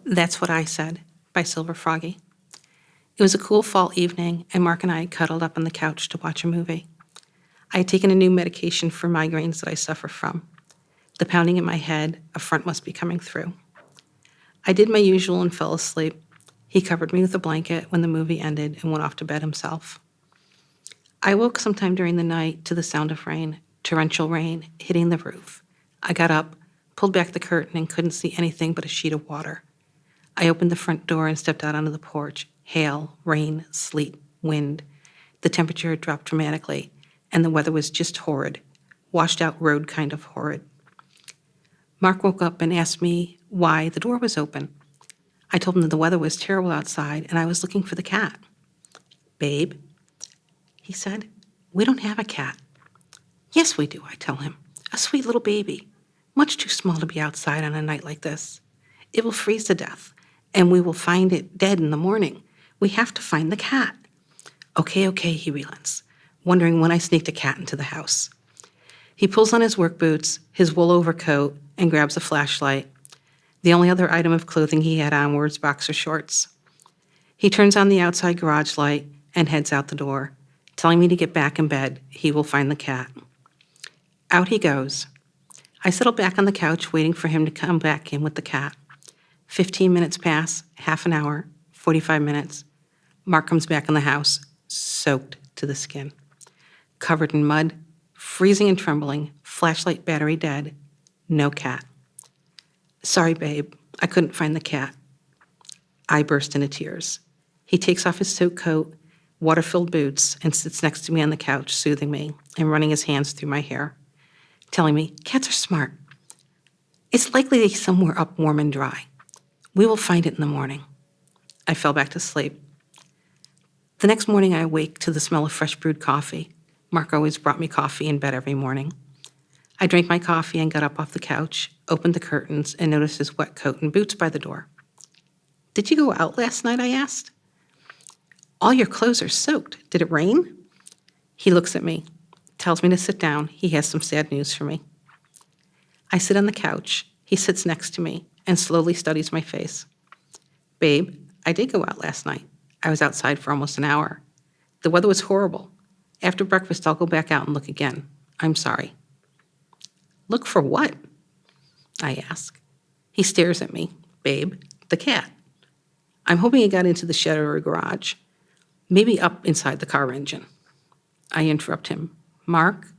That's What I Said by Silver Froggie. It was a cool fall evening, and Mark and I cuddled up on the couch to watch a movie. I had taken a new medication for migraines that I suffer from. The pounding in my head, a front must be coming through. I did my usual and fell asleep. He covered me with a blanket when the movie ended and went off to bed himself. I woke sometime during the night to the sound of rain, torrential rain, hitting the roof. I got up, pulled back the curtain, and couldn't see anything but a sheet of water. I opened the front door and stepped out onto the porch. Hail, rain, sleet, wind. The temperature had dropped dramatically, and the weather was just horrid. Washed out road kind of horrid. Mark woke up and asked me why the door was open. I told him that the weather was terrible outside and I was looking for the cat. "Babe," he said, "we don't have a cat." "Yes, we do," I tell him. "A sweet little baby, much too small to be outside on a night like this. It will freeze to death, and we will find it dead in the morning. We have to find the cat." Okay, he relents, wondering when I sneaked a cat into the house. He pulls on his work boots, his wool overcoat, and grabs a flashlight. The only other item of clothing he had on were his boxer shorts. He turns on the outside garage light and heads out the door, telling me to get back in bed. He will find the cat. Out he goes. I settle back on the couch waiting for him to come back in with the cat. 15 minutes pass, half an hour, 45 minutes. Mark comes back in the house, soaked to the skin, covered in mud, freezing and trembling, flashlight battery dead, no cat. "Sorry, babe, I couldn't find the cat." I burst into tears. He takes off his soaked coat, water-filled boots, and sits next to me on the couch, soothing me and running his hands through my hair, telling me, "Cats are smart. It's likely to be somewhere up warm and dry. We will find it in the morning." I fell back to sleep. The next morning I awake to the smell of fresh brewed coffee. Mark always brought me coffee in bed every morning. I drank my coffee and got up off the couch, opened the curtains, and noticed his wet coat and boots by the door. "Did you go out last night?" I asked. "All your clothes are soaked. Did it rain?" He looks at me, tells me to sit down. He has some sad news for me. I sit on the couch. He sits next to me and slowly studies my face. "Babe, I did go out last night. I was outside for almost an hour. The weather was horrible. After breakfast, I'll go back out and look again. I'm sorry." "Look for what?" I ask. He stares at me. "Babe, the cat. I'm hoping it got into the shed or a garage, maybe up inside the car engine." I interrupt him. "Mark,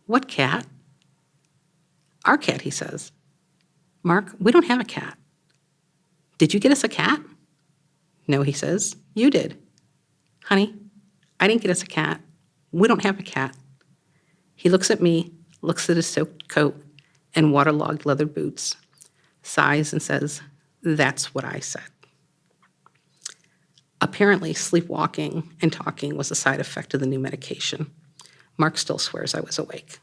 what cat?" "Our cat," he says. "Mark, we don't have a cat." "Did you get us a cat?" "No," he says. "You did." "Honey, I didn't get us a cat. We don't have a cat." He looks at me, looks at his soaked coat and waterlogged leather boots, sighs and says, "That's what I said." Apparently, sleepwalking and talking was a side effect of the new medication. Mark still swears I was awake.